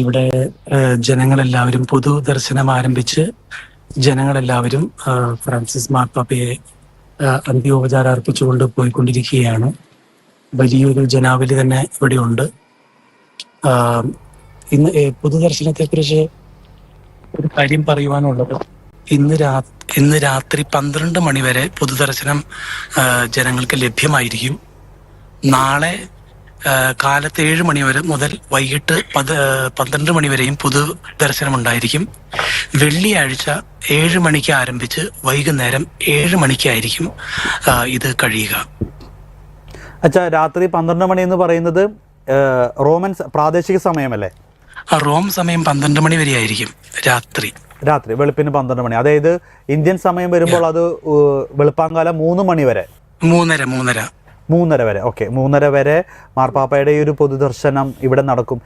ഇവിടെ ജനങ്ങളെല്ലാവരും പൊതുദർശനം ആരംഭിച്ച് ജനങ്ങളെല്ലാവരും ഫ്രാൻസിസ് മാർപ്പാപ്പയെ അന്ത്യോപചാരം അർപ്പിച്ചുകൊണ്ട് പോയിക്കൊണ്ടിരിക്കുകയാണ്. വലിയൊരു ജനാവലി തന്നെ ഇവിടെയുണ്ട്. ഇന്ന് പൊതുദർശനത്തെക്കുറിച്ച് ഒരു കാര്യം പറയുവാനുള്ളത്, ഇന്ന് രാത്രി 12 മണി വരെ പൊതുദർശനം ജനങ്ങൾക്ക് ലഭ്യമായിരിക്കും. നാളെ കാലത്ത് 7 മണി വരെ മുതൽ വൈകിട്ട് 12 മണി വരെയും പൊതുദർശനം ഉണ്ടായിരിക്കും. വെള്ളിയാഴ്ച 7 മണിക്ക് ആരംഭിച്ച് വൈകുന്നേരം 7 മണിക്കായിരിക്കും ഇത് കഴിയുക. അച്ഛാ, രാത്രി 12 മണി എന്ന് പറയുന്നത് റോമൻ പ്രാദേശിക സമയമല്ലേ? റോം സമയം 12 മണി വരെ ആയിരിക്കും. രാത്രി വെളുപ്പിന് 12 മണി. അതായത് ഇന്ത്യൻ സമയം വരുമ്പോൾ അത് വെളുപ്പാങ്കാലം 3 മണി വരെ, 3:30 വരെ. ഓക്കെ, 3:30 വരെ മാർപ്പാപ്പയുടെ ഈ ഒരു പൊതുദർശനം ഇവിടെ നടക്കും.